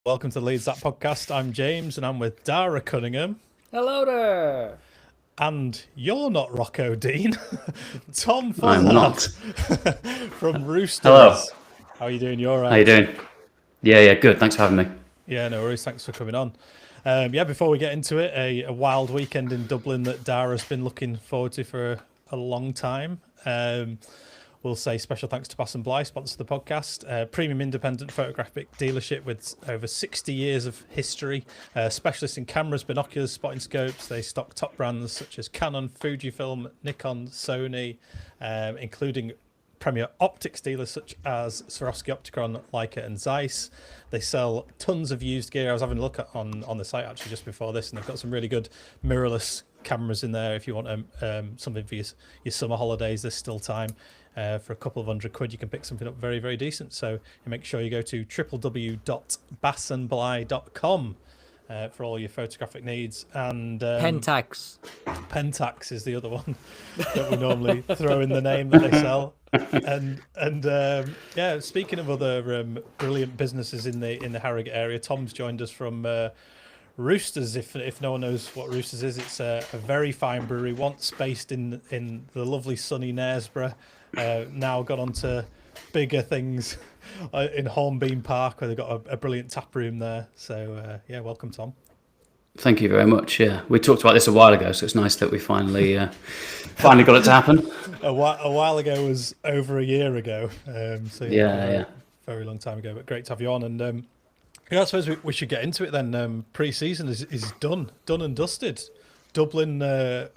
Welcome to the Leeds That podcast. I'm James and I'm with Dara Cunningham. Hello there. And you're not Rocco Dean. Tom I'm Follard not. from Hello. Roosters. How are you doing? You all How you right? doing? Yeah, good. Thanks for having me. Yeah, no worries. Thanks for coming on. Before we get into it, a wild weekend in Dublin that Dara's been looking forward to for a long time. We'll say special thanks to Bass and Bly, sponsor the podcast. Premium independent photographic dealership with over 60 years of history. Specialists in cameras, binoculars, spotting scopes. They stock top brands such as Canon, Fujifilm, Nikon, Sony, including premier optics dealers such as Swarovski Opticon, Leica and Zeiss. They sell tons of used gear. I was having a look on the site actually just before this, and they've got some really good mirrorless cameras in there if you want something for your summer holidays. There's still time. For a couple of £100 you can pick something up very, very decent. So make sure you go to www.bassandbly.com for all your photographic needs. And Pentax. Pentax is the other one that we normally throw in the name that they sell. Speaking of other brilliant businesses in the Harrogate area, Tom's joined us from Roosters. If no one knows what Roosters is, it's a very fine brewery, once based in the lovely sunny Knaresborough, now gone on to bigger things in Hornbeam Park, where they've got a brilliant tap room there. So welcome, Tom. Thank you very much. Yeah, we talked about this a while ago, so it's nice that we finally finally got it to happen. A while ago was over a year ago. Very long time ago, but great to have you on. And I suppose we should get into it then. Pre-season is done and dusted. Dublin. I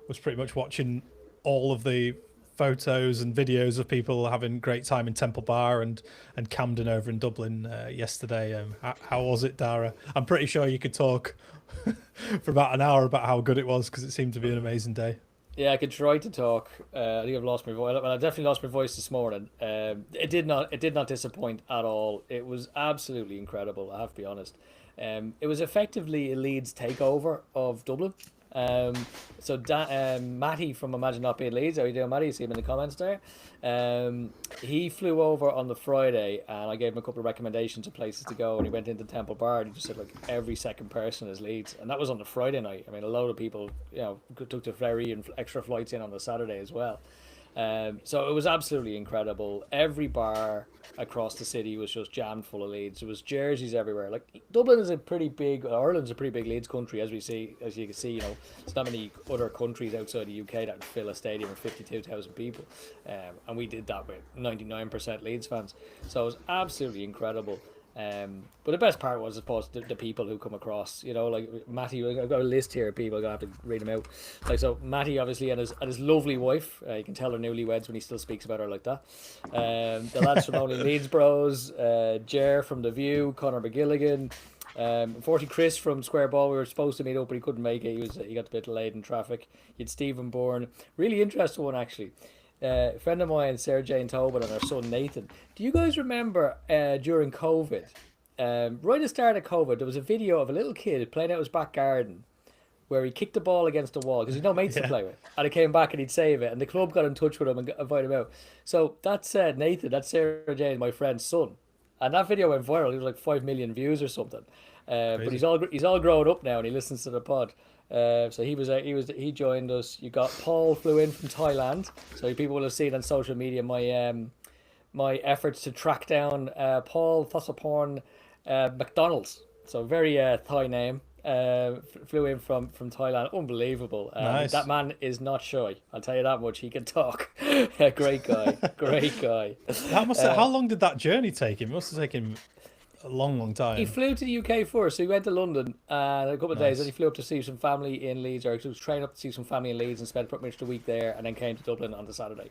was pretty much watching all of the photos and videos of people having great time in Temple Bar and Camden over in Dublin yesterday. How was it, Dara? I'm pretty sure you could talk for about an hour about how good it was, because it seemed to be an amazing day. Yeah, I could try to talk. I think I've lost my voice. Well, I definitely lost my voice this morning. It did not disappoint at all. It was absolutely incredible, I have to be honest. It was effectively a Leeds takeover of Dublin. Matty from Imagine Not Being Leeds, how you doing, Matty? You see him in the comments there. He flew over on the Friday, and I gave him a couple of recommendations of places to go, and he went into Temple Bar, and he just said, like, every second person is Leeds, and that was on the Friday night. I mean, a load of people, took the ferry and extra flights in on the Saturday as well. So it was absolutely incredible. Every bar across the city was just jammed full of Leeds. There was jerseys everywhere. Like, Dublin is Ireland's a pretty big Leeds country, as you can see. There's not many other countries outside the UK that fill a stadium with 52,000 people, and we did that with 99% Leeds fans. So it was absolutely incredible. But the best part was, I suppose, the people who come across. Like Matty. I've got a list here of people. I'm gonna have to read them out. Like, so Matty, obviously, and his lovely wife. You can tell they're newlyweds when he still speaks about her like that. The lads from Only Leeds Bros, Jer from The View, Conor McGilligan. Unfortunately, Chris from Square Ball. We were supposed to meet up, but he couldn't make it. He got a bit delayed in traffic. You had Stephen Bourne. Really interesting one, actually. A friend of mine, Sarah Jane Tobin, and her son Nathan. Do you guys remember during COVID, right at the start of COVID, there was a video of a little kid playing out his back garden where he kicked the ball against the wall because he's no mates to play with, and he came back and he'd save it, and the club got in touch with him and invited him out. So that's Nathan, that's Sarah Jane, my friend's son, and that video went viral. It was like 5 million views or something. But he's all grown up now and he listens to the pod. So he joined us. You got Paul flew in from Thailand. So people will have seen on social media my efforts to track down Paul Thossaporn McDonald's. So very Thai name. Flew in from Thailand. Unbelievable. Nice. That man is not shy. I'll tell you that much. He can talk. Great guy. Great guy. How long did that journey take him? It must have taken him a long time. He flew to the UK first, so he went to London a couple of days, and he flew up to see some family in Leeds, or he was trained up to see some family in Leeds and spent pretty much the week there, and then came to Dublin on the Saturday.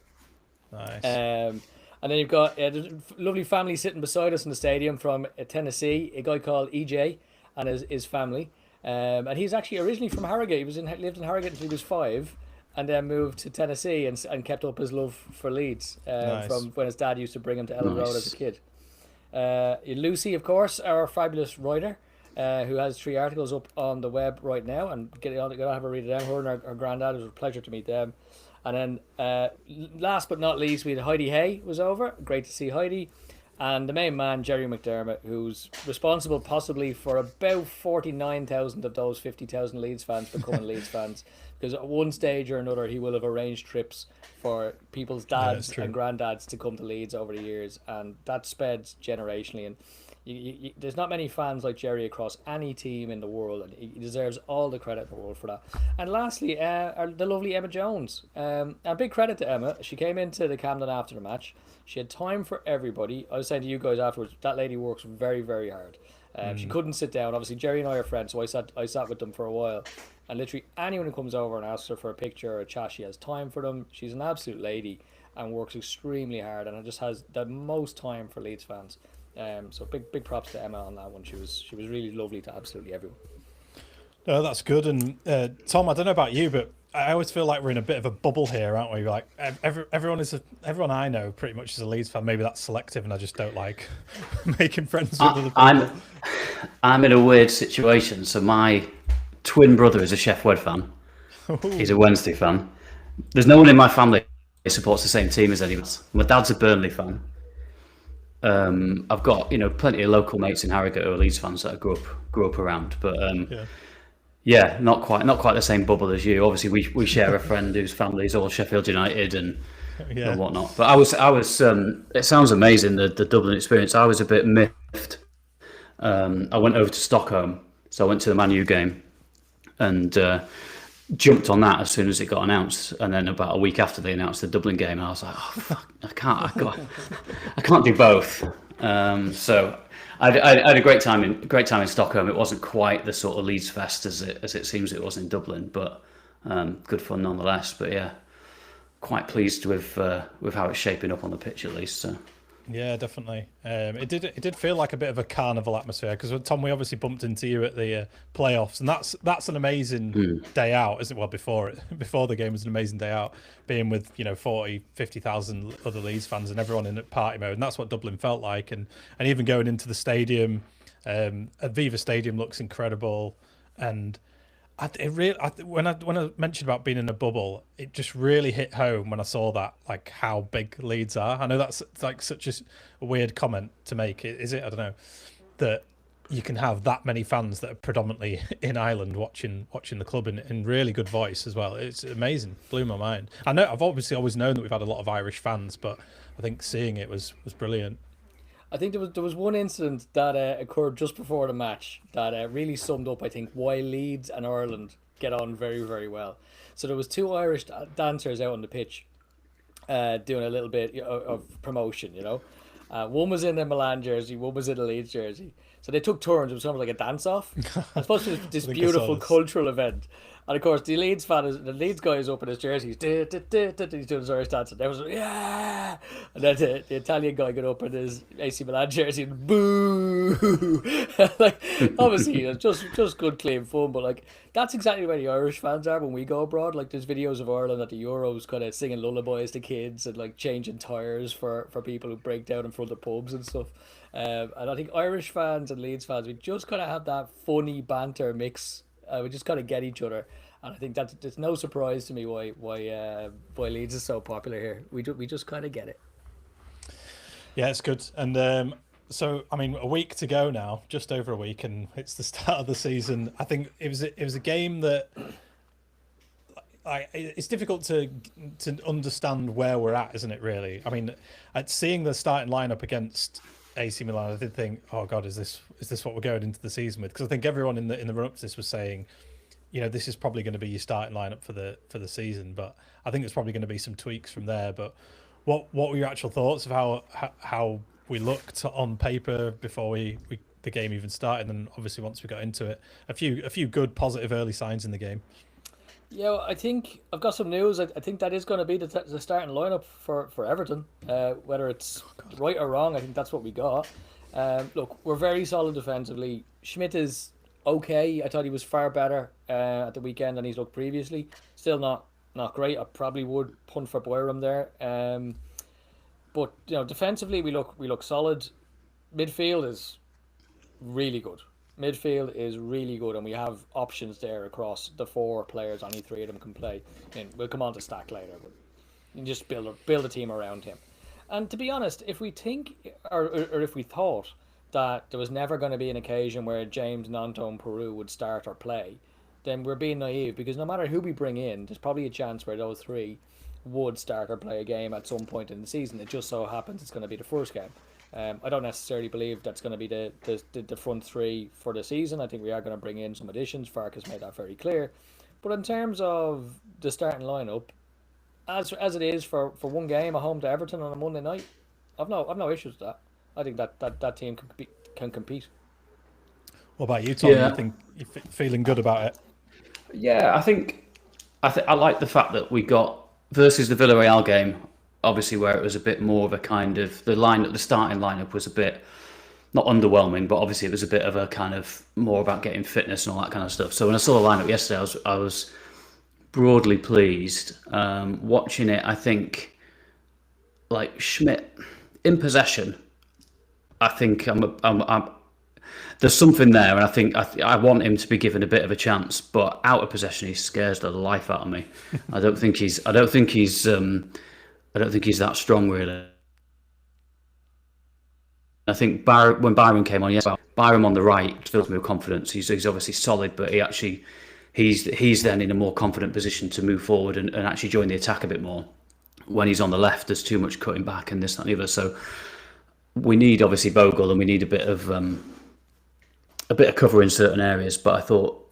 Nice. And then you've got a lovely family sitting beside us in the stadium from Tennessee, a guy called EJ and his family. And he's actually originally from Harrogate. He lived in Harrogate until he was 5, and then moved to Tennessee and kept up his love for Leeds Nice. from when his dad used to bring him to Ellen Road as a kid. Lucy, of course, our fabulous writer, who has 3 articles up on the web right now, and gonna have a read of them. Her and her granddad. It was a pleasure to meet them. And then last but not least, we had Heidi Hay was over. Great to see Heidi. And the main man, Jerry McDermott, who's responsible possibly for about 49,000 of those 50,000 Leeds fans becoming Leeds fans. Because at one stage or another, he will have arranged trips for people's dads and granddads to come to Leeds over the years. And that sped generationally. And there's not many fans like Jerry across any team in the world. And he deserves all the credit in the world for that. And lastly, the lovely Emma Jones. A big credit to Emma. She came into the Camden after the match. She had time for everybody. I was saying to you guys afterwards, that lady works very, very hard. She couldn't sit down. Obviously, Jerry and I are friends, so I sat with them for a while. And literally anyone who comes over and asks her for a picture or a chat, she has time for them. She's an absolute lady and works extremely hard, and just has the most time for Leeds fans. So big props to Emma on that one. She was really lovely to absolutely everyone. No, that's good. And Tom, I don't know about you, but I always feel like we're in a bit of a bubble here, aren't we? Like everyone I know pretty much is a Leeds fan. Maybe that's selective, and I just don't like making friends with other people. I'm in a weird situation. So my twin brother is a Chef Wed fan. He's a Wednesday fan. There's no one in my family who supports the same team as anyone else. My dad's a Burnley fan. I've got plenty of local mates in Harrogate who are Leeds fans that I grew up around, but yeah, not quite the same bubble as you. Obviously, we share a friend whose family is all Sheffield United and whatnot. But I was it sounds amazing, the Dublin experience. I was a bit miffed. I went over to Stockholm, so I went to the Man U game and jumped on that as soon as it got announced. And then about a week after they announced the Dublin game, I was like, oh fuck, I can't do both. So I had a great time in Stockholm. It wasn't quite the sort of Leeds fest as it seems it was in Dublin, but good fun nonetheless. But yeah, quite pleased with how it's shaping up on the pitch at least. So. Yeah, definitely. It did feel like a bit of a carnival atmosphere because Tom, we obviously bumped into you at the playoffs, and that's an amazing day out, isn't it? Well, before the game was an amazing day out, being with 40, 50,000 other Leeds fans and everyone in party mode, and that's what Dublin felt like. And even going into the stadium, Aviva Stadium looks incredible, and when I mentioned about being in a bubble, it just really hit home when I saw that, like how big Leeds are. I know that's like such a weird comment to make, is it? I don't know, that you can have that many fans that are predominantly in Ireland watching the club in really good voice as well. It's amazing, blew my mind. I know I've obviously always known that we've had a lot of Irish fans, but I think seeing it was brilliant. I think there was one incident that occurred just before the match that really summed up, I think, why Leeds and Ireland get on very, very well. So there was two Irish dancers out on the pitch doing a little bit of promotion, One was in the Milan jersey, one was in the Leeds jersey. So they took turns. It was almost like a dance-off. I suppose it was this beautiful cultural event. And of course, the Leeds guy is up in his jersey. He's doing his Irish dance, and there was yeah. And then the Italian guy got up in his AC Milan jersey and boo. Like obviously, it's just good, clean fun. But like that's exactly where the Irish fans are when we go abroad. Like there's videos of Ireland at the Euros, kind of singing lullabies to kids and like changing tires for people who break down in front of pubs and stuff. And I think Irish fans and Leeds fans, we just kind of have that funny banter mix. We just kind of get each other, and I think that it's no surprise to me why Leeds is so popular here. We just kind of get it. Yeah, it's good. And so I mean, a week to go now, just over a week, and it's the start of the season. I think it was a game that it's difficult to understand where we're at, isn't it? Really, I mean, seeing the starting lineup against AC Milan, I did think, oh God, is this what we're going into the season with? Because I think everyone in the run up to this was saying, this is probably going to be your starting lineup for the season. But I think it's probably going to be some tweaks from there. But what were your actual thoughts of how we looked on paper before the game even started, and obviously once we got into it, a few good positive early signs in the game? Yeah, well, I think I've got some news. I think that is going to be the starting lineup for Everton. Whether it's right or wrong, I think that's what we got. Look, we're very solid defensively. Schmidt is okay. I thought he was far better at the weekend than he's looked previously. Still not great. I probably would punt for Boyram there. But defensively we look solid. Midfield is really good. Midfield is really good, and we have options there across the four players. Only three of them can play. And we'll come on to Stach later, but you can just build a team around him. And to be honest, if we think, or if we thought that there was never going to be an occasion where James and Anton Peru would start or play, then we're being naive, because no matter who we bring in, there's probably a chance where those three would start or play a game at some point in the season. It just so happens it's going to be the first game. I don't necessarily believe that's going to be the front three for the season. I think we are going to bring in some additions. Fark has made that very clear. But in terms of the starting lineup, as it is for one game at home to Everton on a Monday night, I've no issues with that. I think that team can compete. What about you, Tom? Yeah. You think you're feeling good about it? Yeah, I like the fact that we got versus the Villarreal game, obviously where it was a bit more of a kind of the starting lineup was a bit not underwhelming, but obviously it was a bit of a kind of more about getting fitness and all that kind of stuff. So when I saw the lineup yesterday, I was broadly pleased. Watching it, I think like Schmidt in possession, I think I'm there's something there, and I think I want him to be given a bit of a chance. But out of possession, he scares the life out of me. I don't think he's that strong, really. I think when Byron came on, yes, Byron on the right fills me with confidence. He's obviously solid, but he's then in a more confident position to move forward and actually join the attack a bit more. When he's on the left, there's too much cutting back and this, that, and the other. So we need obviously Bogle, and we need a bit of cover in certain areas. But I thought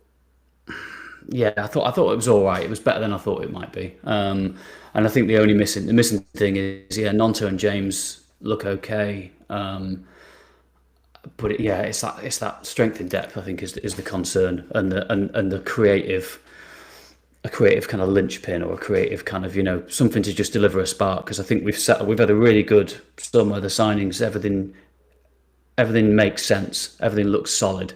it was all right. It was better than I thought it might be. And I think the missing thing is Nonto and James look okay. But it's that strength in depth, I think, is the concern, and the creative kind of linchpin, or a creative kind of something to just deliver a spark. Because I think we've had a really good summer. The signings, everything makes sense. Everything looks solid.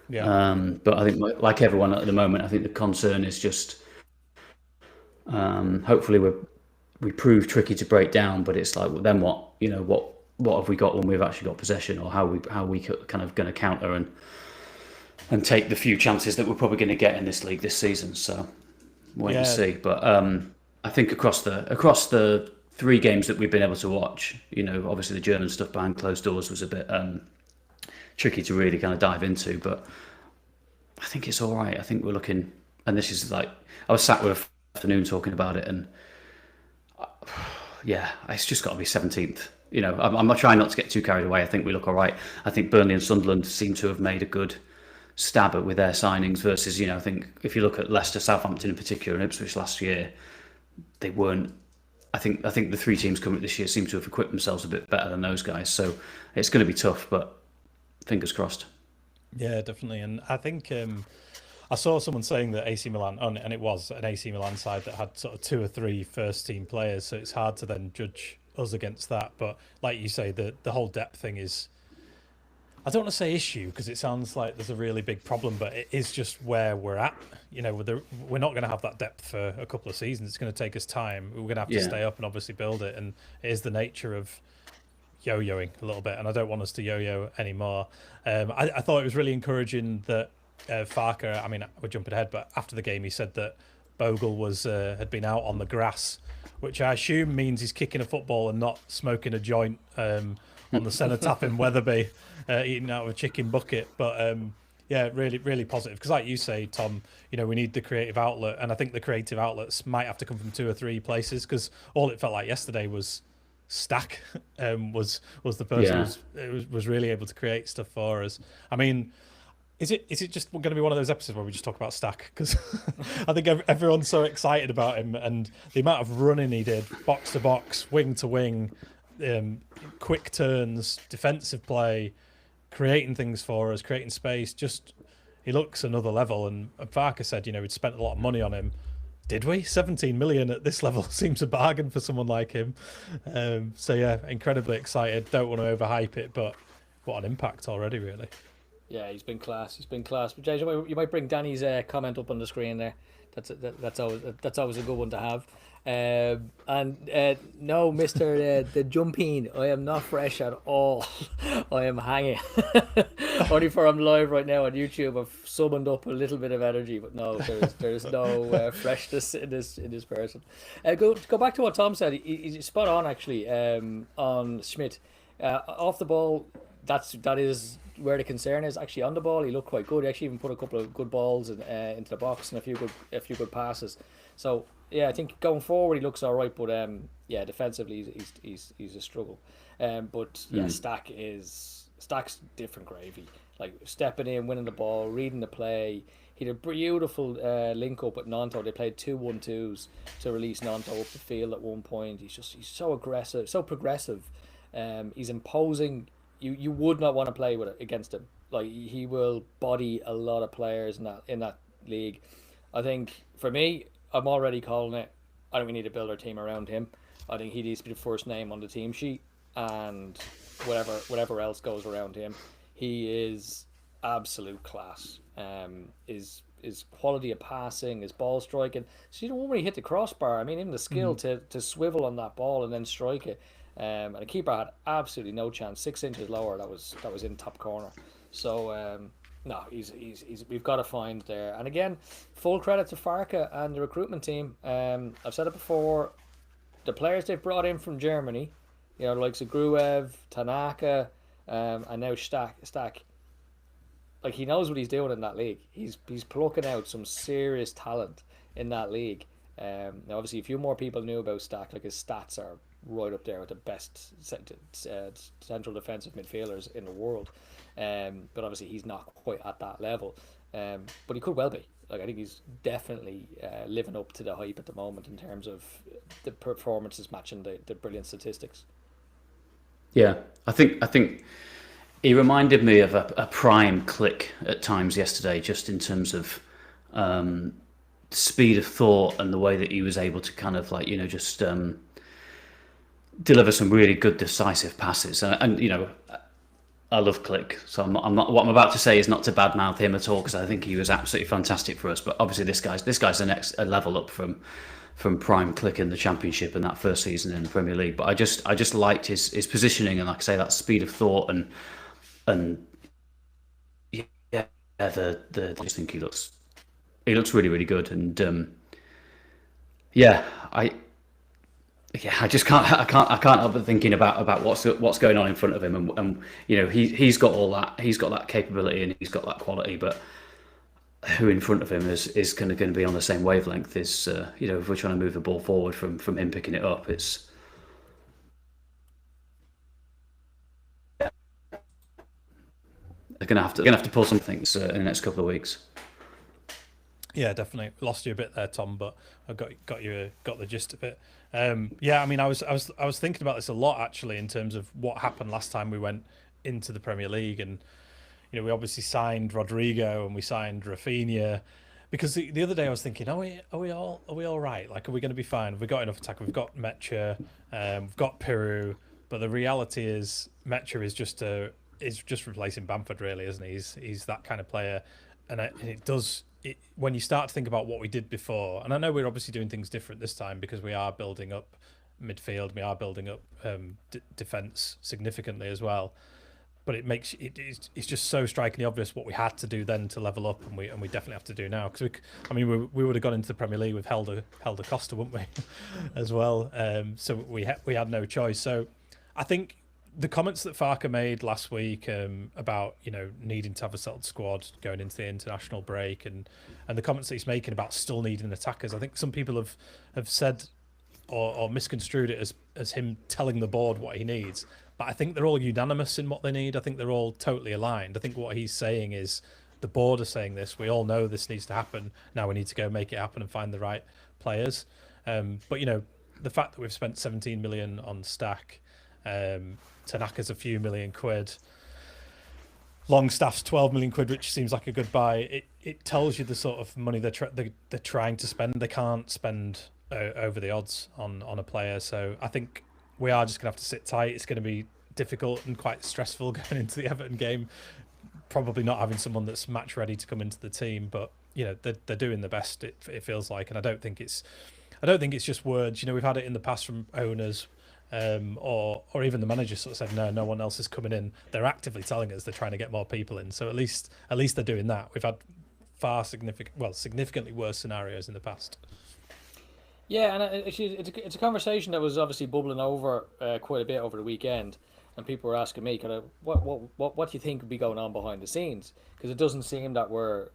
Yeah. But I think, like everyone at the moment, I think the concern is just hopefully we prove tricky to break down. But it's like, well, then what? What have we got when we've actually got possession, or how we kind of going to counter and take the few chances that we're probably going to get in this league this season. So wait and see. But I think across the 3 games that we've been able to watch, obviously the German stuff behind closed doors was a bit tricky to really kind of dive into, but I think it's all right. I think we're looking, and this is like, I was sat with afternoon talking about it, and it's just got to be 17th. I'm not trying not to get too carried away. I think we look all right. I think Burnley and Sunderland seem to have made a good stab at with their signings versus, I think if you look at Leicester, Southampton in particular, and Ipswich last year, they weren't. I think the 3 teams coming this year seem to have equipped themselves a bit better than those guys. So it's going to be tough, but fingers crossed. Yeah, definitely. And I think I saw someone saying that AC Milan, and it was an AC Milan side that had sort of 2 or 3 first team players, so it's hard to then judge us against that. But like you say, the whole depth thing is, I don't want to say issue because it sounds like there's a really big problem, but it is just where we're at. We're not going to have that depth for a couple of seasons. It's going to take us time. We're going to have to stay up and obviously build it, and it is the nature of yo-yoing a little bit, and I don't want us to yo-yo anymore. I thought it was really encouraging that Farker, I mean, we're jumping ahead, but after the game he said that Bogle had been out on the grass, which I assume means he's kicking a football and not smoking a joint on the cenotaph in Wetherby, eating out of a chicken bucket. But really, really positive. Because like you say, Tom, we need the creative outlet, and I think the creative outlets might have to come from 2 or 3 places, because all it felt like yesterday was Stach was the person who was really able to create stuff for us. I mean, is it just going to be one of those episodes where we just talk about Stach? Because I think everyone's so excited about him, and the amount of running he did, box to box, wing to wing, quick turns, defensive play, creating things for us, creating space. Just, he looks another level. And Farker said, we'd spent a lot of money on him. Did we? 17 million at this level seems a bargain for someone like him. So incredibly excited. Don't want to overhype it, but what an impact already, really. Yeah, he's been class. He's been class. But Jay, you might bring Danny's comment up on the screen there. That's always a good one to have. And no, Mister the jumping, I am not fresh at all. I am hanging. Only for I'm live right now on YouTube. I've summoned up a little bit of energy, but no, there's no freshness in this person. Go back to what Tom said. He's spot on actually. On Schmidt, off the ball. That is where the concern is. Actually, on the ball, he looked quite good. He actually even put a couple of good balls into the box and a few good passes. So yeah, I think going forward he looks all right. But yeah, defensively he's a struggle. But yeah, Stach's different gravy. Like stepping in, winning the ball, reading the play. He had a beautiful link up with Nanto. They played 2-1-2s to release Nanto up the field at one point. He's so aggressive, so progressive. He's imposing. You would not want to play against him. Like he will body a lot of players in that league. I think for me, I'm already calling it. I think we need to build our team around him. I think he needs to be the first name on the team sheet, and whatever else goes around him. He is absolute class. His quality of passing, his ball striking. So you don't really hit the crossbar. I mean, even the skill to swivel on that ball and then strike it. And the keeper had absolutely no chance. 6 inches lower, that was in top corner. So no, he's we've got to find there. And again, full credit to Farke and the recruitment team. I've said it before. The players they've brought in from Germany, you know, the likes of Gruev, Tanaka, and now Stach. Like he knows what he's doing in that league. He's plucking out some serious talent in that league. Now obviously a few more people knew about Stach. Like his stats are right up there with the best central defensive midfielders in the world. But obviously he's not quite at that level. But he could well be. Like I think he's definitely living up to the hype at the moment in terms of the performances matching the brilliant statistics. Yeah, I think he reminded me of a prime click at times yesterday, just in terms of speed of thought and the way that he was able to kind of like, you know, just deliver some really good decisive passes. And you know, I love Click, so I'm not. What I'm about to say is not to badmouth him at all, because I think he was absolutely fantastic for us. But obviously, this guy's a level up from prime Click in the Championship and that first season in the Premier League. But I just liked his positioning and, like I say, that speed of thought and yeah, I just think he looks really, really good. And yeah, I just can't help but thinking about what's going on in front of him, and you know, he's got all that, he's got that capability and he's got that quality, but who in front of him is going to be on the same wavelength is you know, if we're trying to move the ball forward from him picking it up, it's they're going to have to pull some things in the next couple of weeks. Yeah, definitely lost you a bit there, Tom, but I got the gist of it. Yeah, I mean, I was thinking about this a lot actually in terms of what happened last time we went into the Premier League, and you know, we obviously signed Rodrigo and we signed Rafinha, because the other day I was thinking, are we all right? Like, are we going to be fine? Have we got enough attack? We've got Metcha, we've got Peru, but the reality is Metcha is just replacing Bamford, really, isn't he? He's that kind of player, and when you start to think about what we did before, and I know we're obviously doing things different this time because we are building up midfield, we are building up defence significantly as well. But it's just so strikingly obvious what we had to do then to level up, and we definitely have to do now. Because we would have gone into the Premier League with Helder Costa, wouldn't we, as well? So we had no choice. So I think the comments that Farke made last week about, you know, needing to have a settled squad going into the international break, and the comments that he's making about still needing attackers, I think some people have said or misconstrued it as him telling the board what he needs. But I think they're all unanimous in what they need. I think they're all totally aligned. I think what he's saying is the board are saying this. We all know this needs to happen. Now we need to go make it happen and find the right players. But, you know, the fact that we've spent 17 million on Stach, Tanaka's a few million quid, Longstaff's 12 million quid, which seems like a good buy. It tells you the sort of money they're trying to spend. They can't spend over the odds on a player. So I think we are just going to have to sit tight. It's going to be difficult and quite stressful going into the Everton game, probably not having someone that's match ready to come into the team, but they're doing the best. It feels like, and I don't think it's just words. We've had it in the past from owners, or even the manager sort of said no one else is coming in. They're actively telling us they're trying to get more people in. So at least they're doing that. We've had significantly worse scenarios in the past. Yeah, and it's a conversation that was obviously bubbling over quite a bit over the weekend, and people were asking me, kind of, what do you think would be going on behind the scenes? Because it doesn't seem that we're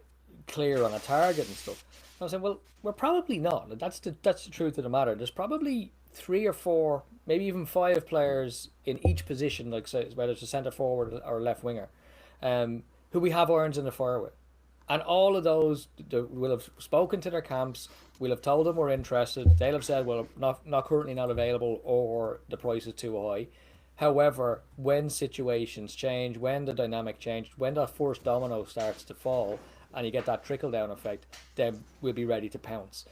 clear on a target and stuff. And I was saying, well, we're probably not. That's the truth of the matter. There's probably 3 or 4, maybe even 5 players in each position, like say, whether it's a centre forward or a left winger, who we have irons in the fire with. And all of those will have spoken to their camps. We'll have told them we're interested. They'll have said, well, not currently not available, or the price is too high. However, when situations change, when the dynamic changes, when that first domino starts to fall, and you get that trickle down effect, then we'll be ready to pounce.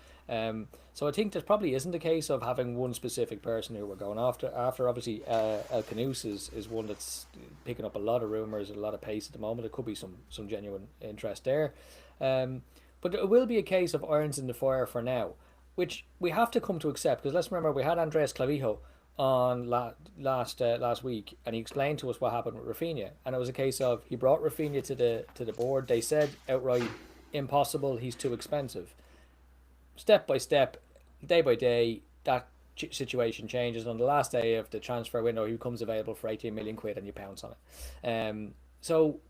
So I think there probably isn't a case of having one specific person who we're going after. Obviously, El Canous is one that's picking up a lot of rumours and a lot of pace at the moment. There could be some genuine interest there. But it will be a case of irons in the fire for now, which we have to come to accept, because let's remember we had Andres Clavijo on last week, and he explained to us what happened with Rafinha, and it was a case of he brought Rafinha to the board. They said outright, impossible, he's too expensive. Step by step, day by day, that situation changes. On the last day of the transfer window, he becomes available for 18 million quid, and you pounce on it. So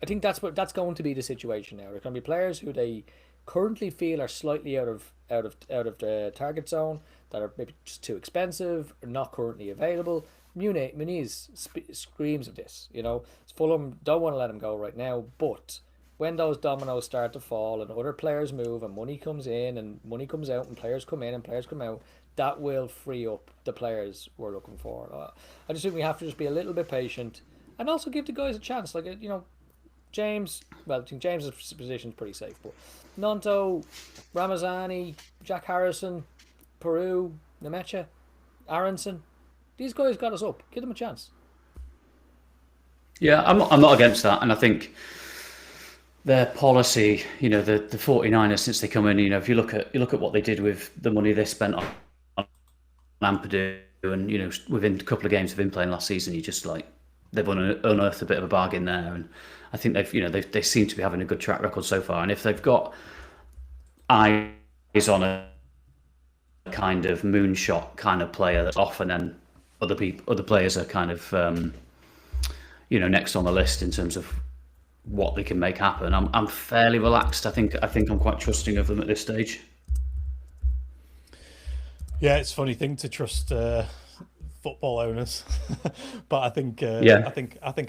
I think that's going to be the situation now. There's going to be players who they currently feel are slightly out of the target zone, that are maybe just too expensive or not currently available. Muniz screams of this. Fulham don't want to let him go right now, but when those dominoes start to fall and other players move and money comes in and money comes out and players come in and players come out, that will free up the players we're looking for. I just think we have to just be a little bit patient and also give the guys a chance. Like, James, well, I think James's position is pretty safe, but Nonto, Ramazani, Jack Harrison, Peru, Nemecha, Aronson, these guys got us up. Give them a chance. Yeah, I'm not against that, and I think their policy, the 49ers, since they come in, if you look at what they did with the money they spent on Ampadu, and within a couple of games of him playing last season, you just they've unearthed a bit of a bargain there, and I think they seem to be having a good track record so far. And if they've got eyes on a kind of moonshot kind of player that's off, and then other players are kind of next on the list in terms of what they can make happen, I'm fairly relaxed. I think I'm quite trusting of them at this stage. Yeah, it's a funny thing to trust football owners, but I think I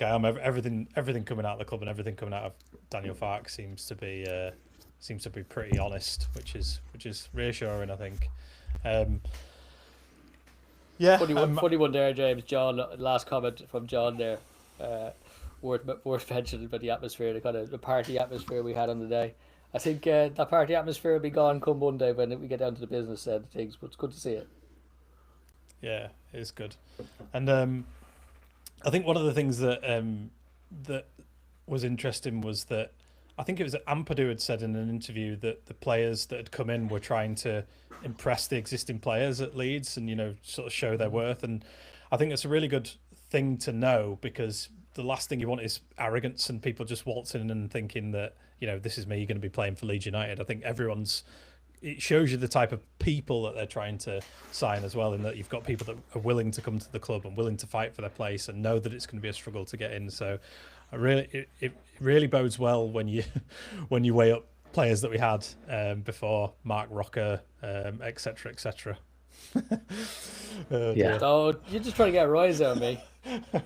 am. Everything coming out of the club and everything coming out of Daniel Farke seems to be pretty honest, which is reassuring, I think. Funny one there, James. John, last comment from John there. Worth mentioning about the atmosphere, the party atmosphere we had on the day. I think that party atmosphere will be gone come Monday when we get down to the business side of things, but it's good to see it. Yeah, it is good. And I think one of the things that was interesting was that I think it was Ampadu had said in an interview that the players that had come in were trying to impress the existing players at Leeds and sort of show their worth, and I think it's a really good thing to know, because the last thing you want is arrogance and people just waltzing in and thinking that this is me going to be playing for Leeds United. I think it shows you the type of people that they're trying to sign as well, in that you've got people that are willing to come to the club and willing to fight for their place and know that it's going to be a struggle to get in. So it really bodes well when you weigh up players that we had before, Mark Rocker, etc. Yeah. So you're just trying to get a rise out of me.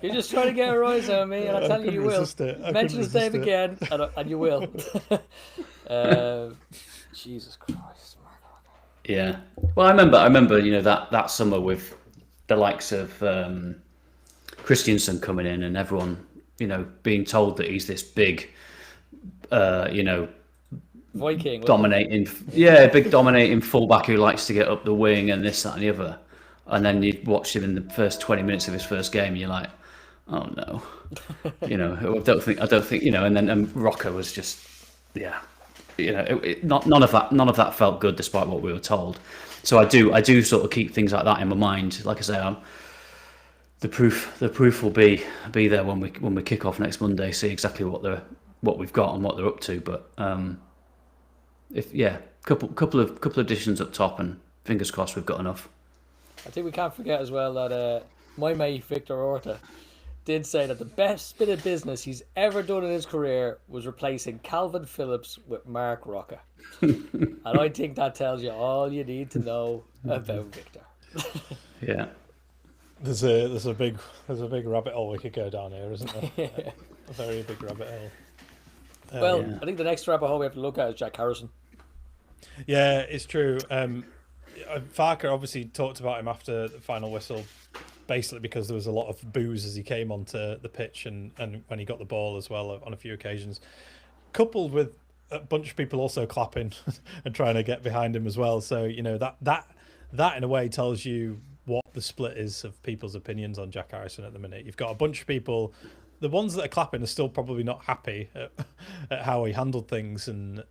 You're just trying to get a rise out of me, and I tell you will. Mention his name again, and you will. Jesus Christ, Mark Rocker. Yeah. Well, I remember, that summer with the likes of Christiansen coming in and everyone, being told that he's this big, Viking dominating fullback who likes to get up the wing and this, that, and the other. And then you watch him in the first 20 minutes of his first game, and you're like, oh no, you know, I don't think, you know, and then Rocker was just, yeah, you know, none of that felt good despite what we were told. So I do sort of keep things like that in my mind. Like I say, the proof will be there when we kick off next Monday. See exactly what we've got and what they're up to. But couple of additions up top, and fingers crossed we've got enough. I think we can't forget as well that my mate Victor Orta did say that the best bit of business he's ever done in his career was replacing Calvin Phillips with Mark Rocca. And I think that tells you all you need to know about Victor. Yeah. There's a big rabbit hole we could go down here, isn't there? Yeah. A very big rabbit hole. Well, yeah. I think the next rabbit hole we have to look at is Jack Harrison. Yeah, it's true. Farke obviously talked about him after the final whistle, basically because there was a lot of boos as he came onto the pitch and when he got the ball as well on a few occasions, coupled with a bunch of people also clapping and trying to get behind him as well. So, you know, that in a way tells you what the split is of people's opinions on Jack Harrison at the minute. You've got a bunch of people, the ones that are clapping are still probably not happy at how he handled things, and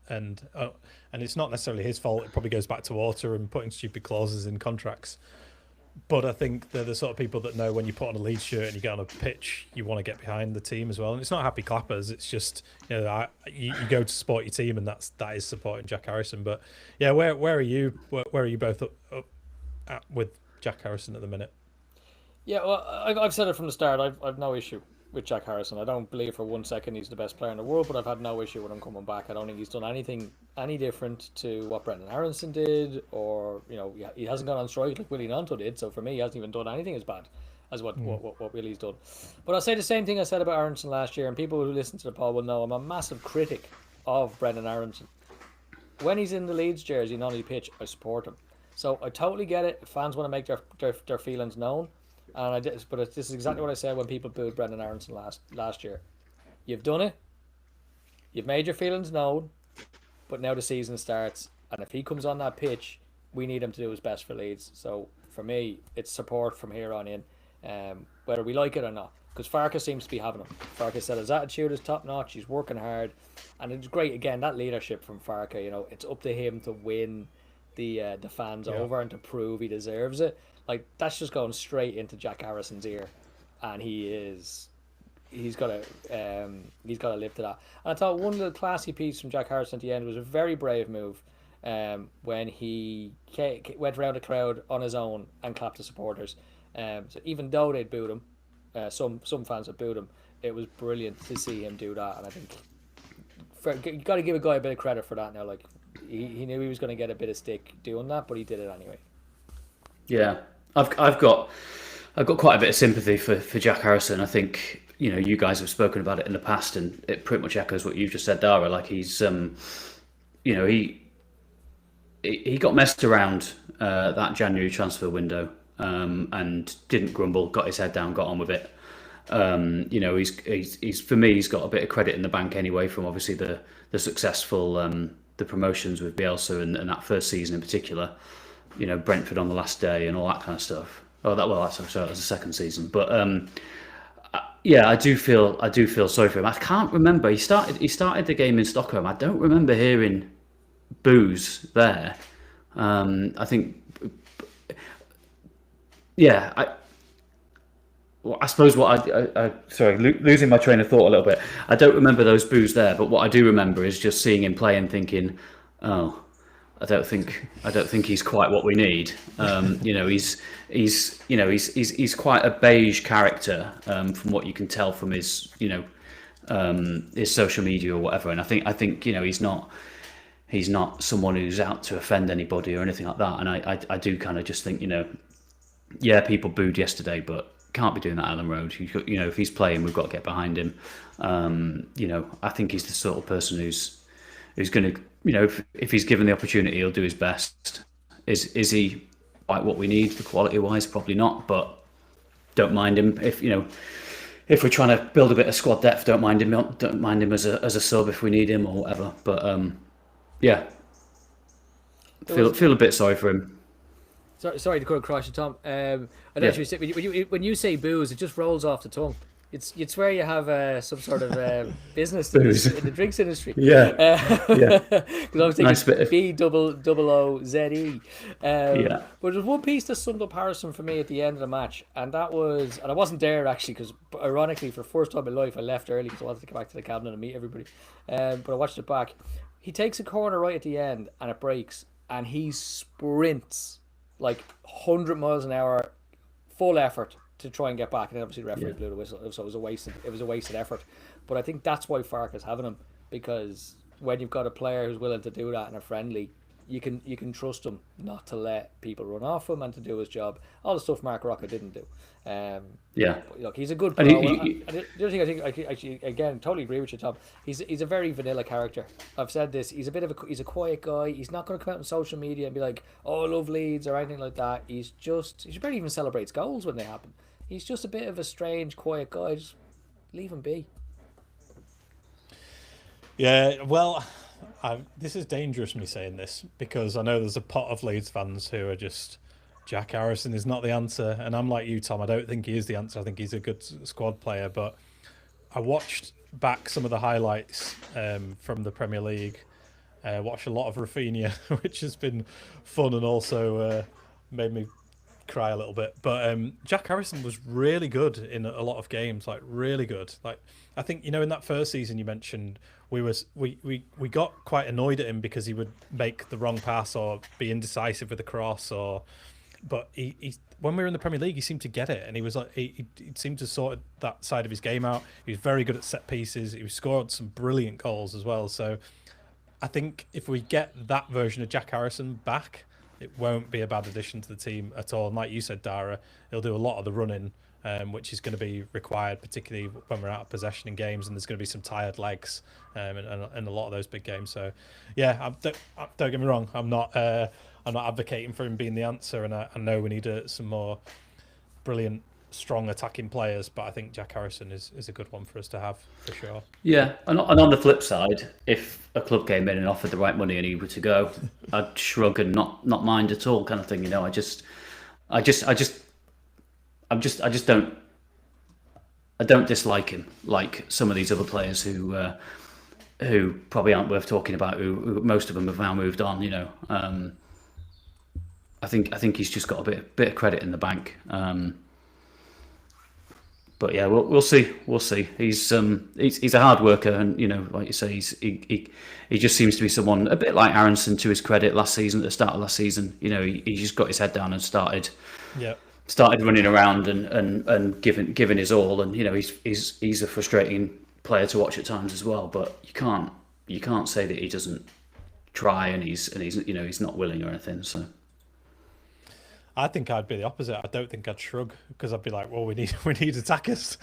it's not necessarily his fault. It probably goes back to Orta and putting stupid clauses in contracts. But I think they're the sort of people that know when you put on a Leeds shirt and you get on a pitch, you want to get behind the team as well. And it's not happy clappers. It's just, you know, you go to support your team, and that is supporting Jack Harrison. But yeah, where are you? Where are you both up at with Jack Harrison at the minute? Yeah, well, I've said it from the start. I've no issue with Jack Harrison. I don't believe for 1 second he's the best player in the world, but I've had no issue with him coming back. I don't think he's done anything any different to what Brendan Aronson did, or, you know, he hasn't gone on strike like Willie Nanto did. So for me, he hasn't even done anything as bad as what Willie's done. But I'll say the same thing I said about Aronson last year, and people who listen to the pod will know I'm a massive critic of Brendan Aronson. When he's in the Leeds jersey and on the pitch, I support him. So I totally get it. Fans want to make their feelings known. And but this is exactly what I said when people booed Brendan Aronson last year. You've done it. You've made your feelings known. But now the season starts, and if he comes on that pitch, we need him to do his best for Leeds. So for me, it's support from here on in, whether we like it or not. Because Farke seems to be having him. Farke said his attitude is top notch. He's working hard, and it's great. Again, that leadership from Farke. You know, it's up to him to win the fans over and to prove he deserves it. Like, that's just going straight into Jack Harrison's ear, and he's got to live to that. And I thought one little classy piece from Jack Harrison at the end was a very brave move, when he went around the crowd on his own and clapped the supporters. So even though they'd booed him, some fans had booed him, it was brilliant to see him do that. And I think you got to give a guy a bit of credit for that now. Like, he knew he was going to get a bit of stick doing that, but he did it anyway. Yeah, I've got quite a bit of sympathy for Jack Harrison. I think, you know, you guys have spoken about it in the past, and it pretty much echoes what you've just said, Dara. Like, he's you know, he got messed around that January transfer window, and didn't grumble, got his head down, got on with it. You know, he's for me, he's got a bit of credit in the bank anyway from obviously the successful the promotions with Bielsa and that first season in particular. You know, Brentford on the last day and all that kind of stuff. That's the second season. But yeah, I do feel sorry for him. I can't remember. He started the game in Stockholm. I don't remember hearing boos there. I think, yeah. I suppose sorry, losing my train of thought a little bit. I don't remember those boos there, but what I do remember is just seeing him play and thinking, oh, I don't think he's quite what we need. You know, he's quite a beige character, from what you can tell from his, you know, his social media or whatever. And I think you know, he's not someone who's out to offend anybody or anything like that. And I do kind of just think, you know, yeah, people booed yesterday, but can't be doing that at Ellen Road. You know, if he's playing, we've got to get behind him. You know, I think he's the sort of person who's going to, you know, if he's given the opportunity, he'll do his best. Is he quite what we need, quality wise? Probably not, but don't mind him. If, you know, if we're trying to build a bit of squad depth, don't mind him as a sub if we need him or whatever. But yeah, feel a bit sorry for him. Sorry to cut across you, Tom. When you say booze, it just rolls off the tongue. You'd swear you have some sort of business Booze. in the drinks industry. Yeah. Yeah. Because I was Nice bit thinking of- BOOZE. Yeah. But there's one piece that summed up Harrison for me at the end of the match, and that was, and I wasn't there actually, because ironically, for the first time in life, I left early because I wanted to get back to the cabinet and meet everybody. But I watched it back. He takes a corner right at the end, and it breaks, and he sprints like 100 miles an hour, full effort to try and get back, and then obviously the referee blew the whistle, so it was a wasted effort. But I think that's why Farke's having him, because when you've got a player who's willing to do that in a friendly, you can trust him not to let people run off him and to do his job. All the stuff Mark Rocca didn't do. Yeah. Look, he's a good And pro. he- And the other thing I think, actually, again, totally agree with you, Tom. He's a very vanilla character. I've said this. He's a quiet guy. He's not going to come out on social media and be like, "Oh, I love Leeds" or anything like that. He barely even celebrates goals when they happen. He's just a bit of a strange, quiet guy. Just leave him be. Yeah, well, this is dangerous me saying this, because I know there's a pot of Leeds fans who are just, Jack Harrison is not the answer, and I'm like you, Tom. I don't think he is the answer. I think he's a good squad player, but I watched back some of the highlights from the Premier League. Watched a lot of Rafinha, which has been fun and also made me cry a little bit. But Jack Harrison was really good in a lot of games, like really good. Like, I think, in that first season you mentioned, we got quite annoyed at him because he would make the wrong pass or be indecisive with the cross, but he when we were in the Premier League, he seemed to get it, and he was like he seemed to sort that side of his game out. He was very good at set pieces. He scored some brilliant goals as well. So I think if we get that version of Jack Harrison back, it won't be a bad addition to the team at all. And like you said, Dara, he'll do a lot of the running, which is going to be required, particularly when we're out of possession in games, and there's going to be some tired legs in a lot of those big games. So, yeah, don't get me wrong, I'm not advocating for him being the answer, and I know we need some more brilliant, strong attacking players, but I think Jack Harrison is a good one for us to have, for sure. Yeah, and on the flip side, if a club came in and offered the right money and he were to go, I'd shrug and not mind at all, kind of thing. I just don't dislike him like some of these other players who probably aren't worth talking about. Who most of them have now moved on. I think he's just got a bit of credit in the bank. But yeah, we'll see. We'll see. He's a hard worker, and like you say, he just seems to be someone a bit like Aronson, to his credit. At the start of last season, he just got his head down and started running around and giving his all. And he's a frustrating player to watch at times as well. But you can't say that he doesn't try and he's not willing or anything. So. I think I'd be the opposite. I don't think I'd shrug, because I'd be like, well, we need attackers.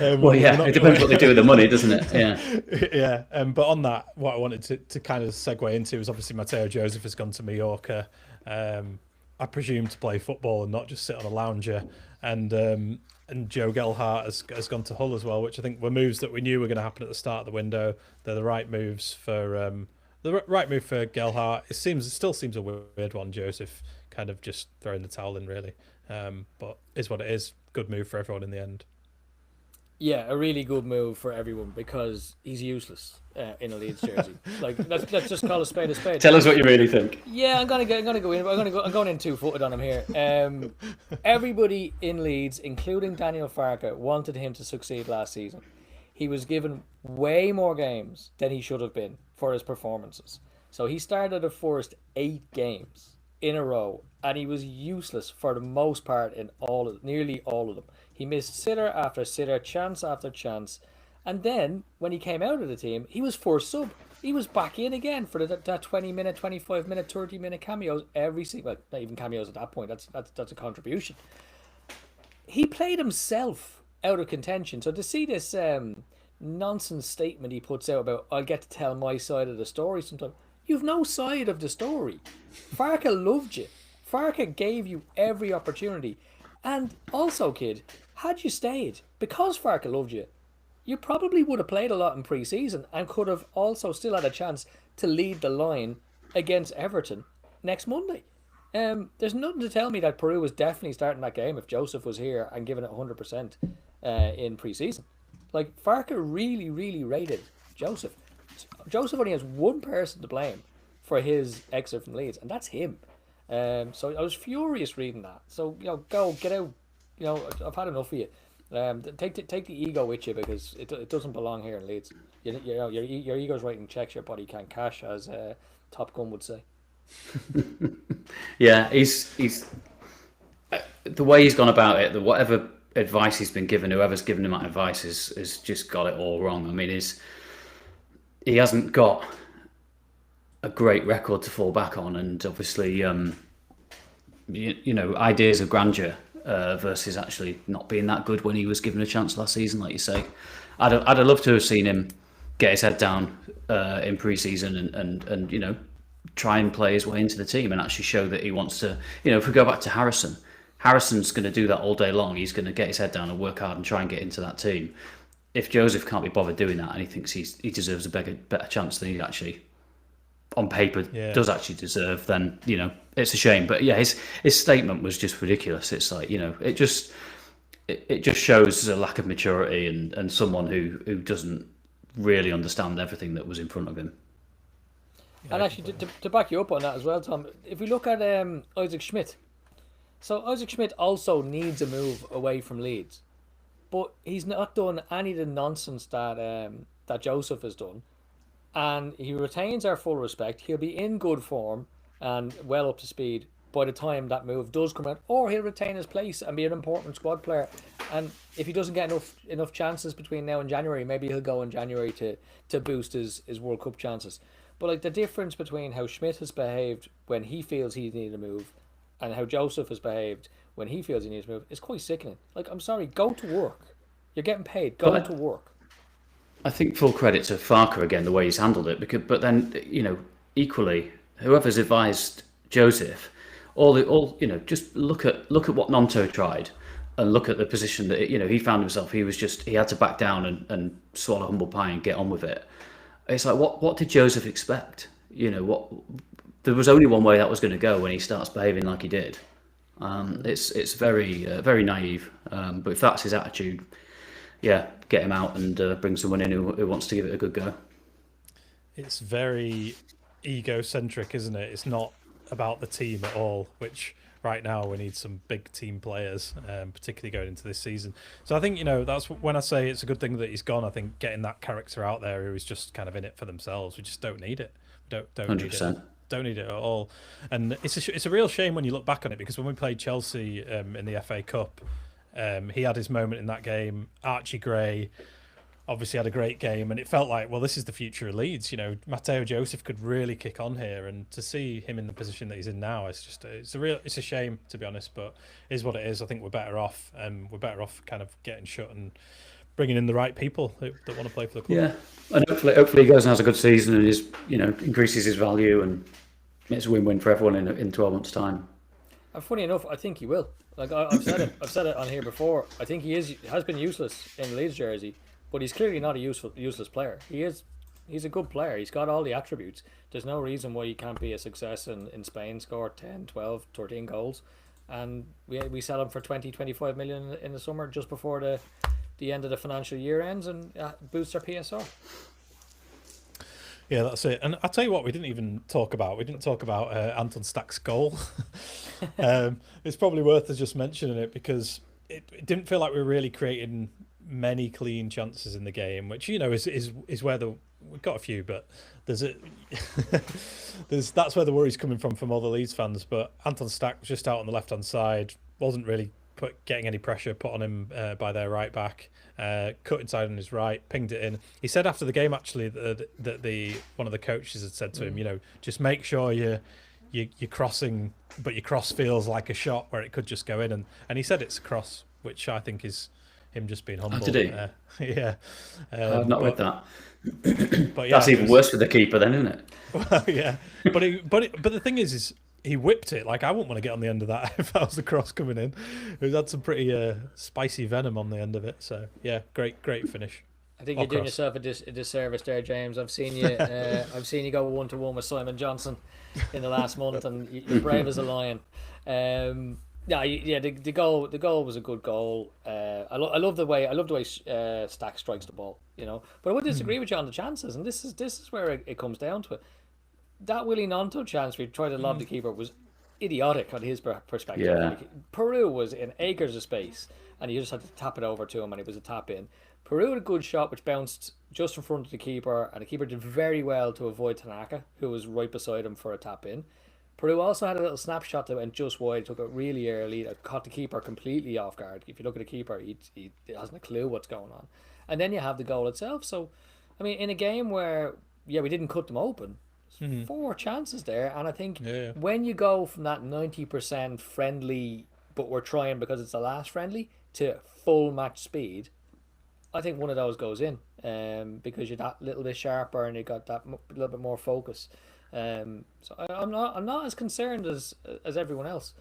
Well, yeah, it depends what they do with the money, doesn't it? Yeah. Yeah. But on that, what I wanted to kind of segue into is obviously Matteo Joseph has gone to Mallorca. I presume to play football and not just sit on a lounger. And Joe Gellhart has gone to Hull as well, which I think were moves that we knew were going to happen at the start of the window. They're the right moves for Gellhart. It still seems a weird one, Joseph kind of just throwing the towel in, really. But is what it is. Good move for everyone in the end. Yeah, a really good move for everyone, because he's useless in a Leeds jersey. Like, let's just call a spade a spade. Tell us what you really think. Yeah, I'm gonna go in. I'm going in 2-footed on him here. Everybody in Leeds, including Daniel Farke, wanted him to succeed last season. He was given way more games than he should have been for his performances. So he started the first 8 games in a row, and he was useless for the most part in nearly all of them. He missed sitter after sitter, chance after chance, and then when he came out of the team, he was first sub. He was back in again for that 20-minute, 25-minute, 30-minute cameos every single. Well, not even cameos at that point. That's a contribution. He played himself out of contention. So to see this nonsense statement he puts out about, I'll get to tell my side of the story sometime. You've no side of the story. Farke loved you. Farke gave you every opportunity. And also, kid, had you stayed, because Farke loved you, you probably would have played a lot in pre-season and could have also still had a chance to lead the line against Everton next Monday. There's nothing to tell me that Peru was definitely starting that game if Joseph was here and giving it 100%. in pre-season. Like, Farke really, really rated Joseph. Joseph only has one person to blame for his exit from Leeds, and that's him. So I was furious reading that. So, go, get out. I've had enough of you. Take the ego with you, because it doesn't belong here in Leeds. Your ego's writing checks your body can't cash, as Top Gun would say. Yeah, he's the way he's gone about it. Whatever advice he's been given, whoever's given him that advice has just got it all wrong. I mean, he hasn't got a great record to fall back on, and obviously, ideas of grandeur versus actually not being that good when he was given a chance last season, like you say. I'd have loved to have seen him get his head down in pre-season and try and play his way into the team and actually show that he wants to. If we go back to Harrison's going to do that all day long. He's going to get his head down and work hard and try and get into that team. If Joseph can't be bothered doing that and he thinks he deserves a better chance than he actually on paper does actually deserve, then it's a shame. But yeah, his statement was just ridiculous. It's like it just shows a lack of maturity and someone who doesn't really understand everything that was in front of him. And actually, to back you up on that as well, Tom, if we look at Isaac Schmidt, so Isaac Schmidt also needs a move away from Leeds, but he's not done any of the nonsense that Joseph has done, and he retains our full respect. He'll be in good form and well up to speed by the time that move does come out, or he'll retain his place and be an important squad player. And if he doesn't get enough chances between now and January, maybe he'll go in January to boost his World Cup chances. But like, the difference between how Schmidt has behaved when he feels he needs a move and how Joseph has behaved when he feels he needs to move is quite sickening. Like, I'm sorry, go to work. You're getting paid. Go to work. I think full credit to Farke again, the way he's handled it. But then equally, whoever's advised Joseph, just look at what Nonto tried, and look at the position that he found himself. He had to back down and swallow humble pie and get on with it. It's like, what did Joseph expect? There was only one way that was going to go when he starts behaving like he did. It's very very naive. But if that's his attitude, get him out and bring someone in who wants to give it a good go. It's very egocentric, isn't it? It's not about the team at all, which right now we need some big team players, particularly going into this season. So I think, that's when I say it's a good thing that he's gone. I think getting that character out there who is just kind of in it for themselves, we just don't need it. Don't 100%. Need it. Don't need it at all. And it's a real shame when you look back on it, because when we played Chelsea in the FA Cup, he had his moment in that game. Archie Gray obviously had a great game, and it felt like, well, this is the future of Leeds. Matteo Joseph could really kick on here, and to see him in the position that he's in now, it's a shame, to be honest, but it is what it is. I think we're better off kind of getting shut and bringing in the right people that want to play for the club. Yeah, and hopefully he goes and has a good season and increases his value, and it's a win-win for everyone in 12 months' time. And funny enough, I think he will. Like, I've said it on here before. I think he has been useless in the Leeds jersey, but he's clearly not a useless player. He's a good player. He's got all the attributes. There's no reason why he can't be a success in Spain, score 10, 12, 13 goals. And we sell him for 20-25 million in the summer, just before the end of the financial year ends, and boost our PSR. Yeah, that's it. And I'll tell you what, we didn't talk about Anton Stach's goal. It's probably worth us just mentioning it, because it didn't feel like we were really creating many clean chances in the game, which is where we've got a few, but that's where the worry's coming from all the Leeds fans. But Anton Stach was just out on the left hand side, wasn't really getting any pressure put on him by their right back. Cut inside on his right, pinged it in. He said after the game, actually, that one of the coaches had said to him, just make sure you're crossing, but your cross feels like a shot where it could just go in. And he said it's a cross, which I think is him just being humble. Did he? Yeah. I've not read that. But yeah, that's even worse for the keeper then, isn't it? Well, yeah. But the thing is he whipped it. Like, I wouldn't want to get on the end of that if that was the cross coming in. It had some pretty spicy venom on the end of it. So yeah, great finish. I think you're doing yourself a disservice there, James. I've seen you go 1-1 with Simon Johnson in the last month, and you're brave as a lion. Yeah. The goal was a good goal. I love the way Stach strikes the ball. But I would disagree with you on the chances, and this is where it comes down to it. That Willie Gnonto chance we tried to lob the keeper was idiotic on his perspective. Yeah. Peru was in acres of space, and he just had to tap it over to him, and it was a tap in. Peru had a good shot which bounced just in front of the keeper, and the keeper did very well to avoid Tanaka, who was right beside him for a tap in. Peru also had a little snapshot that went just wide, took it really early, that caught the keeper completely off guard. If you look at the keeper, he hasn't a clue what's going on. And then you have the goal itself. So, I mean, in a game where, we didn't cut them open, 4 chances there. And I think when you go from that 90% friendly, but we're trying because it's the last friendly, to full match speed, I think one of those goes in, because you're that little bit sharper and you got that little bit more focus. So I'm not as concerned as everyone else.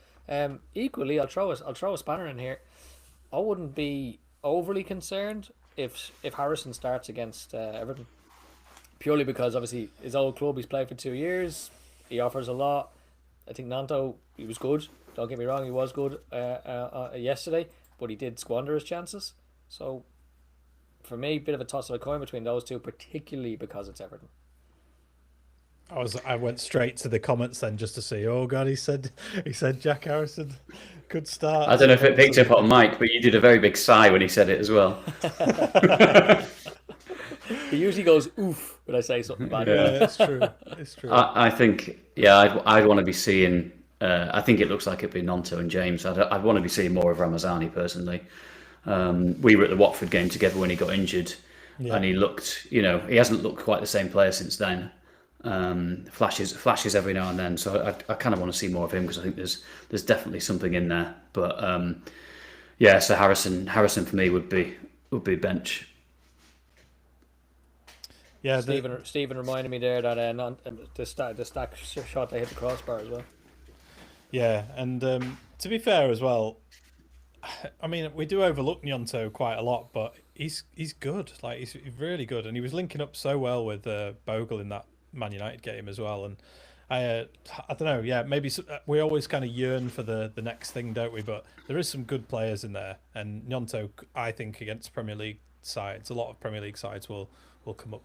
Equally, I'll throw a spanner in here. I wouldn't be overly concerned if Harrison starts against Everton, purely because obviously his old club, he's played for 2 years, he offers a lot. I think Gnonto, he was good. Don't get me wrong, he was good yesterday, but he did squander his chances. So for me, bit of a toss of a coin between those two, particularly because it's Everton. I went straight to the comments then just to see. Oh God, he said Jack Harrison could start. I don't know if it picked up on Mike, but you did a very big sigh when he said it as well. He usually goes oof when I say something bad. Yeah, it's true. It's true. I think, I'd want to be seeing. I think it looks like it'd be Gnonto and James. I'd want to be seeing more of Ramazani personally. We were at the Watford game together when he got injured, and he looked. He hasn't looked quite the same player since then. Flashes every now and then, so I kind of want to see more of him because I think there's definitely something in there. But so Harrison for me would be bench. Yeah, Stephen reminded me there that the Stach shot they hit the crossbar as well. Yeah, and to be fair as well, I mean, we do overlook Gnonto quite a lot, but he's good. Like he's really good, and he was linking up so well with Bogle in that Man United game as well. And I don't know. Yeah, maybe we always kind of yearn for the next thing, don't we? But there is some good players in there, and Gnonto, I think, against Premier League sides, a lot of Premier League sides will come up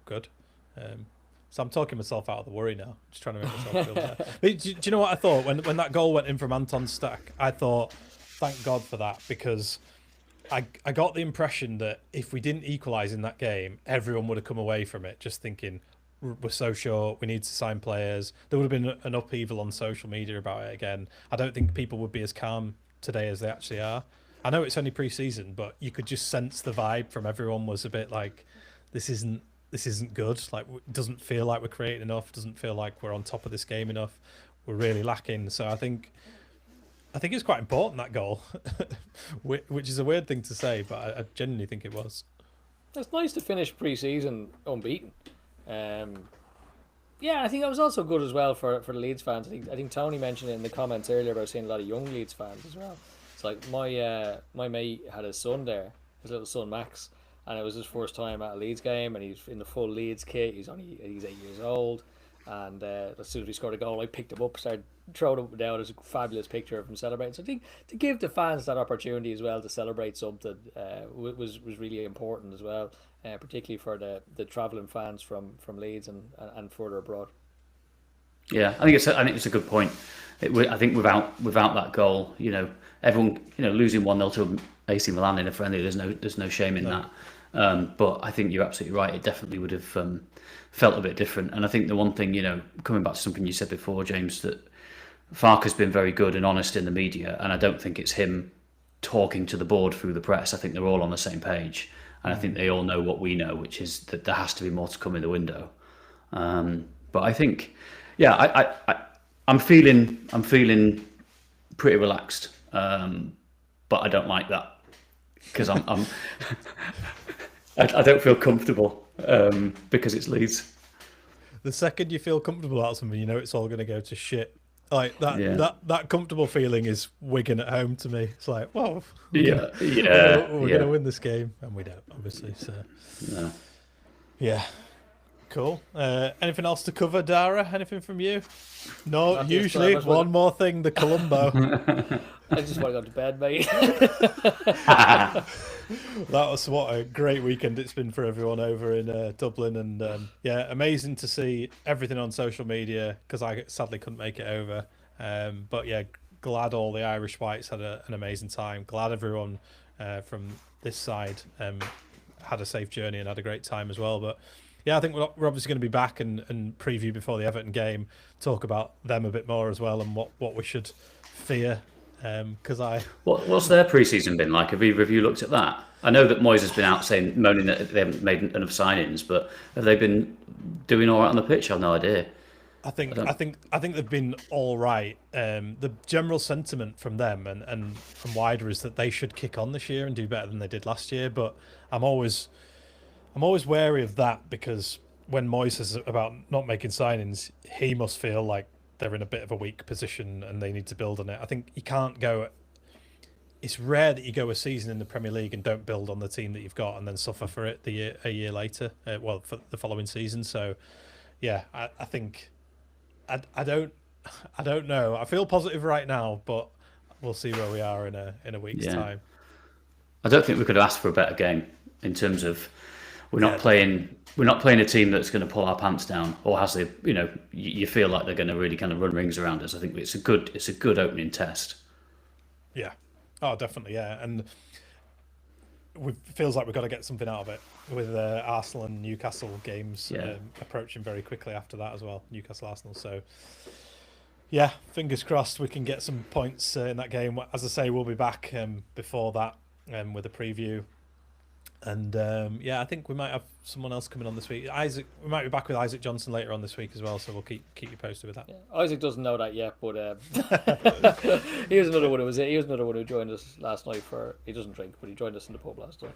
good. So I'm talking myself out of the worry now, just trying to make myself feel better. But do you know what I thought when that goal went in from Anton Stach? I thought, thank God for that, because I got the impression that if we didn't equalise in that game, everyone would have come away from it just thinking, we're so short, we need to sign players. There would have been an upheaval on social media about it again. I don't think people would be as calm today as they actually are. I know it's only pre-season, but you could just sense the vibe from everyone was a bit like, this isn't good. Like, it doesn't feel like we're creating enough. Doesn't feel like we're on top of this game enough. We're really lacking. So I think it's quite important, that goal, which is a weird thing to say, but I genuinely think it was. It's nice to finish pre-season unbeaten. I think that was also good as well for the Leeds fans. I think Tony mentioned it in the comments earlier about seeing a lot of young Leeds fans as well. It's like my mate had his son there, his little son Max, and it was his first time at a Leeds game, and he's in the full Leeds kit. He's 8 years old, and as soon as we scored a goal, I picked him up, started throwing him down. There's a fabulous picture of him celebrating. So I think to give the fans that opportunity as well to celebrate something was really important as well. Particularly for the travelling fans from Leeds and further abroad. Yeah, I think it's a good point. I think without that goal, everyone, losing 1-0 to AC Milan in a friendly, there's no shame in that. But I think you're absolutely right. It definitely would have felt a bit different. And I think the one thing, coming back to something you said before, James, that Farke's been very good and honest in the media, and I don't think it's him talking to the board through the press. I think they're all on the same page. And I think they all know what we know, which is that there has to be more to come in the window. But I think, I'm feeling pretty relaxed, but I don't like that because I don't feel comfortable because it's Leeds. The second you feel comfortable about something, it's all going to go to shit. Like that comfortable feeling is Wigan at home to me. It's like, well, we're gonna win this game, and we don't, obviously. So, yeah, cool. Anything else to cover, Dara? Anything from you? No, usually one more thing. The Colombo. I just want to go to bed, mate. That was what a great weekend it's been for everyone over in Dublin, and yeah, amazing to see everything on social media because I sadly couldn't make it over. But yeah, glad all the Irish Whites had an amazing time. Glad everyone from this side had a safe journey and had a great time as well. But yeah, I think we're obviously going to be back and preview before the Everton game, talk about them a bit more as well and what we should fear. Because what's their pre-season been like? Have you looked at that? I know that Moyes has been out moaning that they haven't made enough signings, but have they been doing all right on the pitch? I've no idea. I think they've been all right. The general sentiment from them and wider is that they should kick on this year and do better than they did last year. But I'm always wary of that because when Moyes says about not making signings, he must feel like they're in a bit of a weak position and they need to build on it. I think you can't go. It's rare that you go a season in the Premier League and don't build on the team that you've got and then suffer for it a year later. For the following season. So, yeah, I think. I don't know. I feel positive right now, but we'll see where we are in a week's time. I don't think we could ask for a better game in terms of we're not playing a team that's going to pull our pants down or has the you feel like they're going to really kind of run rings around us. I think it's a good opening test. Yeah. Oh, definitely. Yeah, and it feels like we've got to get something out of it with Arsenal and Newcastle games approaching very quickly after that as well. Newcastle Arsenal. So yeah, fingers crossed we can get some points in that game. As I say, we'll be back before that with a preview. And I think we might have someone else coming on this week. We might be back with Isaac Johnson later on this week as well, so we'll keep you posted with that. Yeah. Isaac doesn't know that yet, but he was another one who joined us last night he doesn't drink, but he joined us in the pub last night.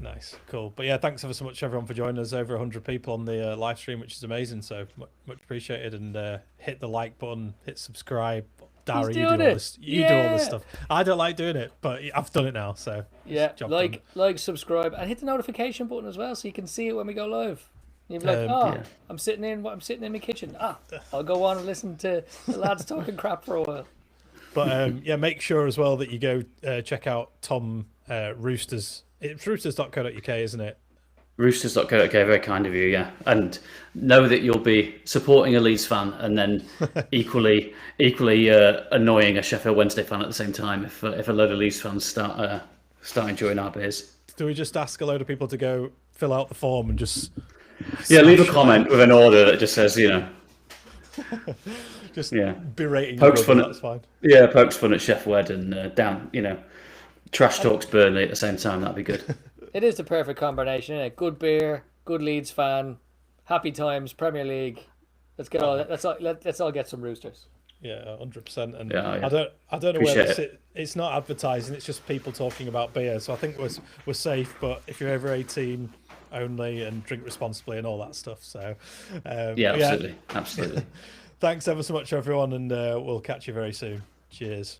Nice, cool. But yeah, thanks ever so much everyone for joining us. Over 100 people on the live stream, which is amazing. So much appreciated. And hit the like button, hit subscribe. Dara, you do all this. You do all this stuff. I don't like doing it, but I've done it now. So yeah, like, subscribe, and hit the notification button as well, so you can see it when we go live. You'll be like, I'm sitting in my kitchen. I'll go on and listen to the lads talking crap for a while. But make sure as well that you go check out Tom Roosters. It's roosters.co.uk, isn't it? Roosters.co.uk, very kind of you, yeah. And know that you'll be supporting a Leeds fan and then equally annoying a Sheffield Wednesday fan at the same time if a load of Leeds fans start enjoying our beers. Do we just ask a load of people to go fill out the form and just... Yeah, leave a comment with an order that just says, just berating pokes fun that's fine. Yeah, pokes fun at Chef Wed and trash talks Burnley at the same time. That'd be good. It is the perfect combination, isn't it? Good beer, good Leeds fan, happy times, Premier League. Let's all get some Roosters. Yeah, 100%. And yeah. I don't know where it's not advertising. It's just people talking about beer. So I think we're safe. But if you're over 18 only and drink responsibly and all that stuff. So absolutely. Thanks ever so much, everyone, and we'll catch you very soon. Cheers.